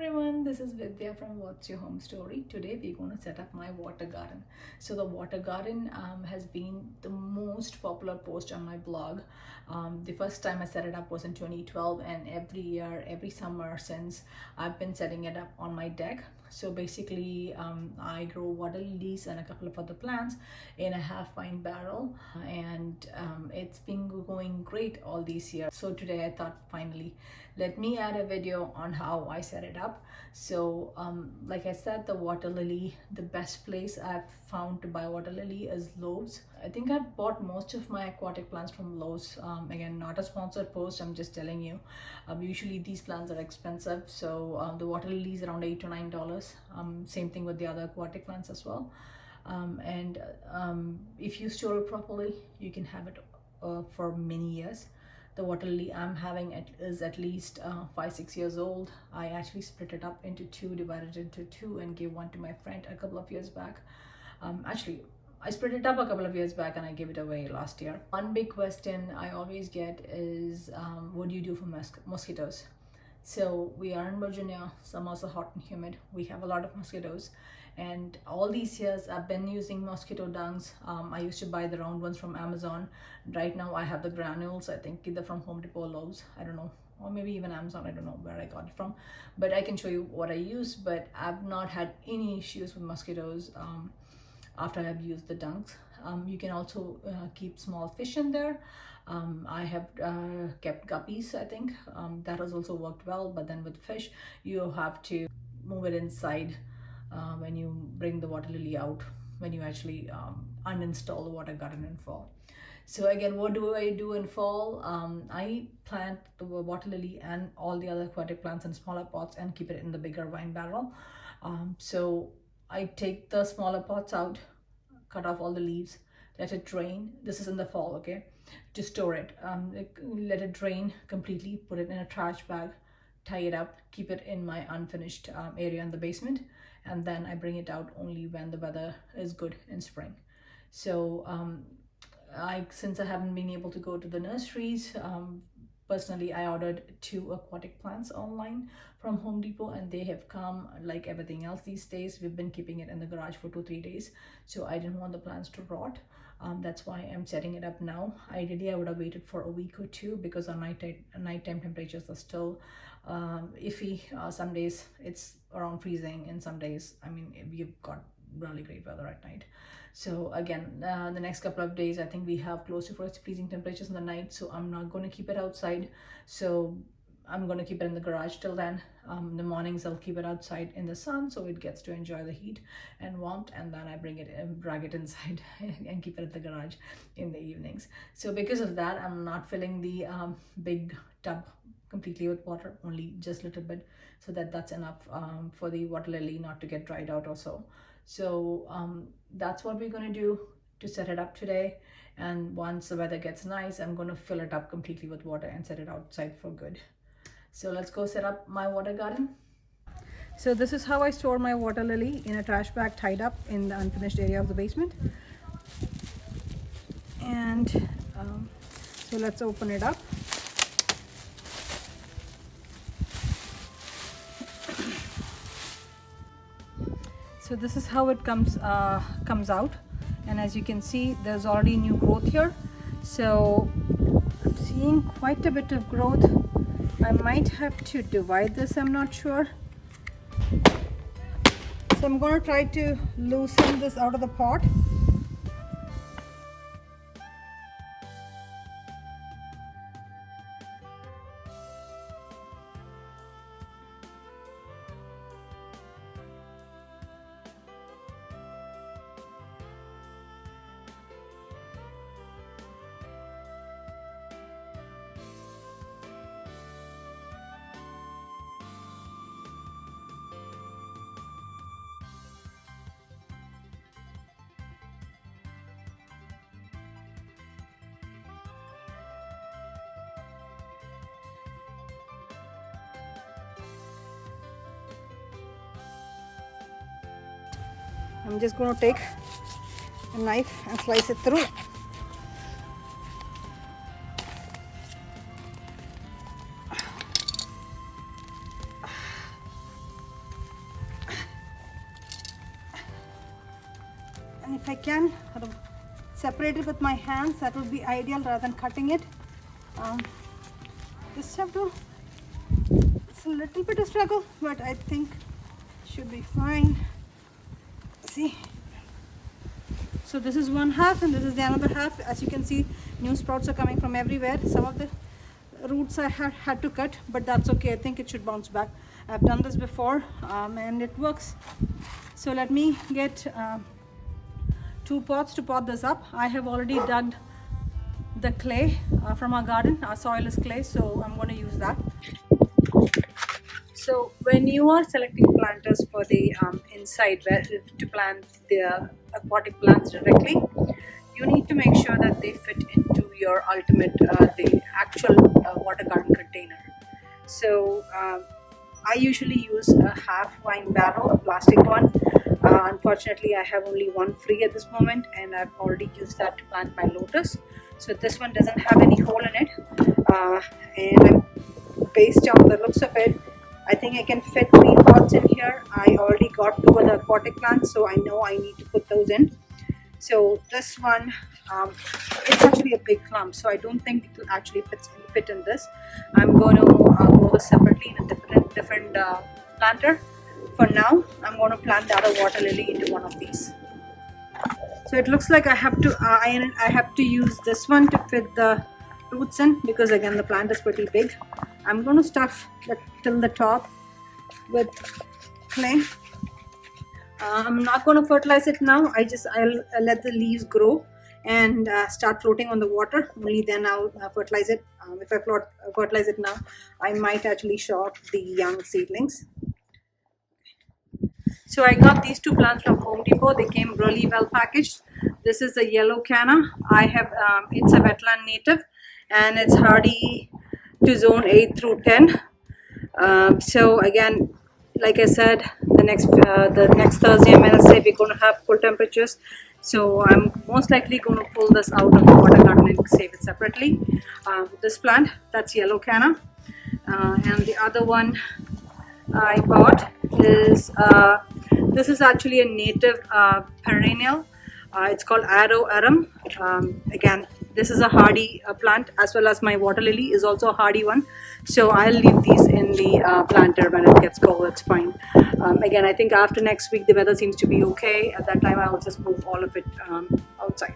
everyone, this is Vidya from What's Your Home Story. Today we're going to set up my water garden. So the water garden has been the most popular post on my blog. The first time I set it up was in 2012, and every year, every summer since, I've been setting it up on my deck. So basically I grow water lilies and a couple of other plants in a half pint barrel, and it's been going great all these years. So today I thought, finally let me add a video on how I set it up. So like I said, the water lily, the best place I've found to buy water lily is Lowe's. I think I've bought most of my aquatic plants from Lowe's. Again, not a sponsored post, I'm just telling you. Usually these plants are expensive, so the water lily is around $8 to $9. Same thing with the other aquatic plants as well. If you store it properly, you can have it for many years. The water lily I'm having is at least 5-6 years old. I actually split it up into two, divided it into two, and gave one to my friend a couple of years back. Actually, I split it up a couple of years back and I gave it away last year. One big question I always get is, what do you do for mosquitoes? So we are in Virginia, summers are hot and humid. We have a lot of mosquitoes, and all these years I've been using mosquito dungs. I used to buy the round ones from Amazon. Right now I have the granules, I think either from Home Depot or Lowe's, I don't know, or maybe even Amazon. I don't know where I got it from, but I can show you what I use. But I've not had any issues with mosquitoes after I've used the dungs. You can also keep small fish in there. I have kept guppies, I think. That has also worked well. But then with fish, you have to move it inside when you bring the water lily out, when you actually uninstall the water garden in fall. So again, what do I do in fall? I plant the water lily and all the other aquatic plants in smaller pots and keep it in the bigger wine barrel. So I take the smaller pots out, cut off all the leaves, let it drain. This is in the fall, okay? To store it, let it drain completely, put it in a trash bag, tie it up, keep it in my unfinished area in the basement, and then I bring it out only when the weather is good in spring. So since I haven't been able to go to the nurseries, personally I ordered 2 aquatic plants online from Home Depot, and they have come. Like everything else these days, we've been keeping it in the garage for 2-3 days, so I didn't want the plants to rot. That's why I'm setting it up now. Ideally I would have waited for a week or 2 because our nighttime temperatures are still iffy. Some days it's around freezing, and some days, I mean, we've got really great weather at night. So again, the next couple of days I think we have close to freezing temperatures in the night, so I'm not going to keep it outside. So I'm going to keep it in the garage till then. In the mornings I'll keep it outside in the sun so it gets to enjoy the heat and warmth, and then I bring it and drag it inside and keep it at the garage in the evenings. So because of that, I'm not filling the big tub completely with water, only just a little bit, so that's enough for the water lily not to get dried out or so. So that's what we're going to do to set it up today. And once the weather gets nice, I'm going to fill it up completely with water and set it outside for good. So let's go set up my water garden. So this is how I store my water lily, in a trash bag tied up in the unfinished area of the basement. And so let's open it up. So this is how it comes out, and as you can see, there's already new growth here. So I'm seeing quite a bit of growth. I might have to divide this, I'm not sure. So I'm going to try to loosen this out of the pot. I'm just going to take a knife and slice it through. if I can separate it with my hands, that would be ideal rather than cutting it. Just have to, it's a little bit of struggle, but I think should be fine. See, so this is one half and this is the another half. As you can see, new sprouts are coming from everywhere. Some of the roots I had to cut, but that's okay. I think it should bounce back. I've done this before and it works. So let me get 2 pots to pot this up. I have already dug the clay from our garden. Our soil is clay, so I'm going to use that. So when you are selecting planters for the inside where to plant the aquatic plants directly, you need to make sure that they fit into your ultimate the actual water garden container. So I usually use a half wine barrel, a plastic one. Unfortunately, I have only one free at this moment, and I've already used that to plant my lotus. So this one doesn't have any hole in it, and based on the looks of it, I think I can fit 3 pots in here. I already got 2 other aquatic plants, so I know I need to put those in. So this one, it's actually a big clump, so I don't think it will actually fit in this. I'm going to grow this separately in a different planter. For now, I'm going to plant the other water lily into one of these. So it looks like I have to use this one to fit the roots in, because again the plant is pretty big. I'm going to stuff till the top with clay. I'm not going to fertilize it now. I'll let the leaves grow and start floating on the water. Only then I'll fertilize it. If I fertilize it now, I might actually shock the young seedlings. So I got these 2 plants from Home Depot. They came really well packaged. This is the yellow canna. It's a wetland native, and it's hardy to zone 8 through 10. So again, like I said, the next Thursday and Wednesday we're going to have cool temperatures. So I'm most likely going to pull this out of the water garden and save it separately. This plant, that's yellow canna, and the other one I bought is this is actually a native perennial. It's called Aro Arum. Again, this is a hardy plant, as well as my water lily is also a hardy one. So I'll leave these in the planter. When it gets cold, it's fine. Again, I think after next week the weather seems to be okay. At that time I'll just move all of it outside.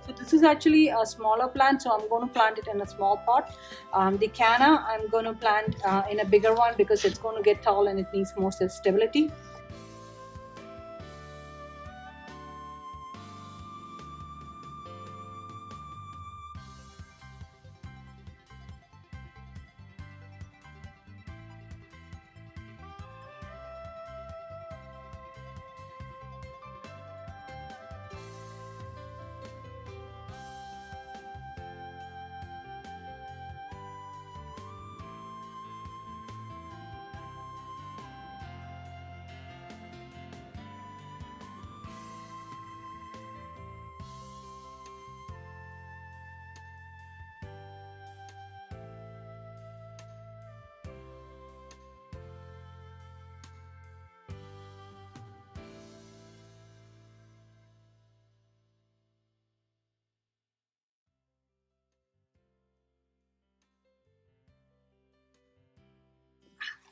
So this is actually a smaller plant, so I'm going to plant it in a small pot. The canna I'm going to plant in a bigger one, because it's going to get tall and it needs more stability.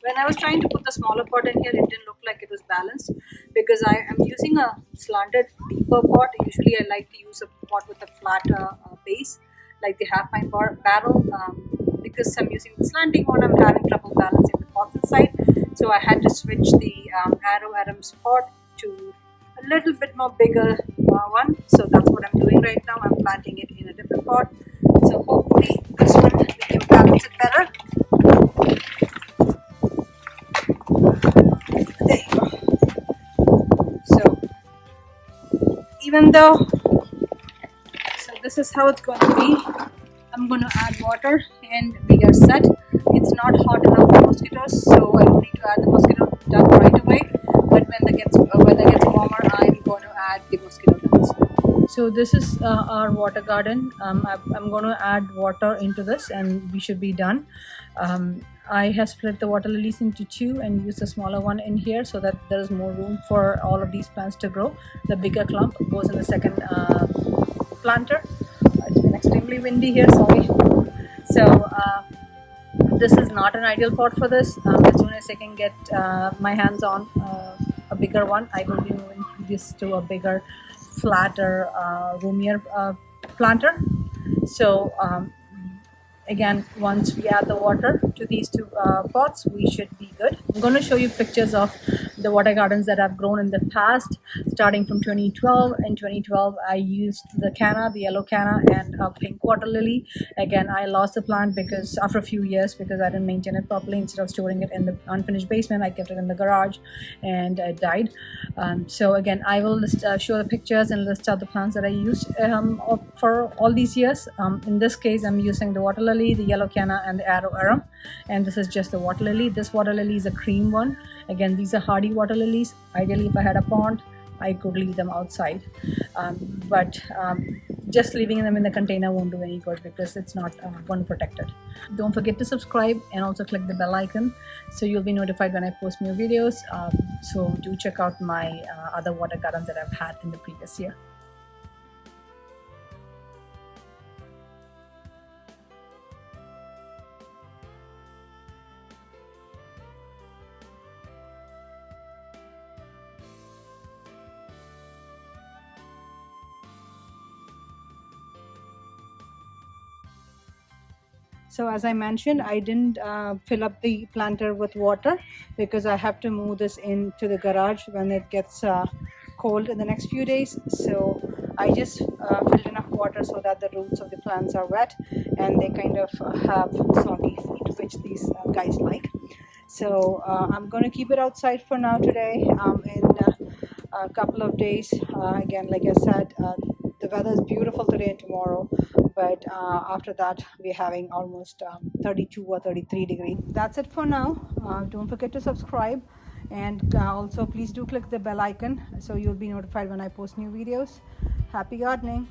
When I was trying to put the smaller pot in here, it didn't look like it was balanced, because I am using a slanted deeper pot. Usually I like to use a pot with a flatter base, like the half pint barrel. Because I'm using the slanting one, I'm having trouble balancing the pot inside. So I had to switch the Aro Arum's pot to a little bit more bigger one. So that's what I'm doing right now. I'm planting it in a different pot. So hopefully this one we can balance it better. There you go. So even though, so this is how it's going to be. I'm going to add water and we are set. It's not hot enough for mosquitoes, so I don't need to add the mosquito duck right away. But when it gets warmer, I'm going to add the mosquito ducks. So this is our water garden. I'm going to add water into this and we should be done. I have split the water lilies into two and used a smaller one in here so that there is more room for all of these plants to grow. The bigger clump goes in the second planter. It's been extremely windy here, sorry. So this is not an ideal pot for this. As soon as I can get my hands on a bigger one, I will be moving this to a bigger, flatter, roomier planter. So again, once we add the water to these two pots, we should be good. I'm going to show you pictures of the water gardens that I've grown in the past, starting from 2012. In 2012, I used the canna, the yellow canna, and a pink water lily. Again, I lost the plant because after a few years, because I didn't maintain it properly. Instead of storing it in the unfinished basement, I kept it in the garage, and it died. So again, I will show the pictures and list out the plants that I used for all these years. In this case, I'm using the water lily, the yellow canna, and the arrow arum, and this is just the water lily. This water lily is a cream one. Again, these are hardy water lilies. Ideally, if I had a pond, I could leave them outside, but just leaving them in the container won't do any good because it's not one protected. Don't forget to subscribe and also click the bell icon so you'll be notified when I post new videos. So do check out my other water gardens that I've had in the previous year. So as I mentioned, I didn't fill up the planter with water because I have to move this into the garage when it gets cold in the next few days. So I just filled enough water so that the roots of the plants are wet and they kind of have soggy feet, which these guys like. So I'm going to keep it outside for now today. In a couple of days, again, like I said, the weather is beautiful today and tomorrow, but after that we're having almost 32 or 33 degrees. That's it for now. Don't forget to subscribe, and also please do click the bell icon so you'll be notified when I post new videos. Happy gardening.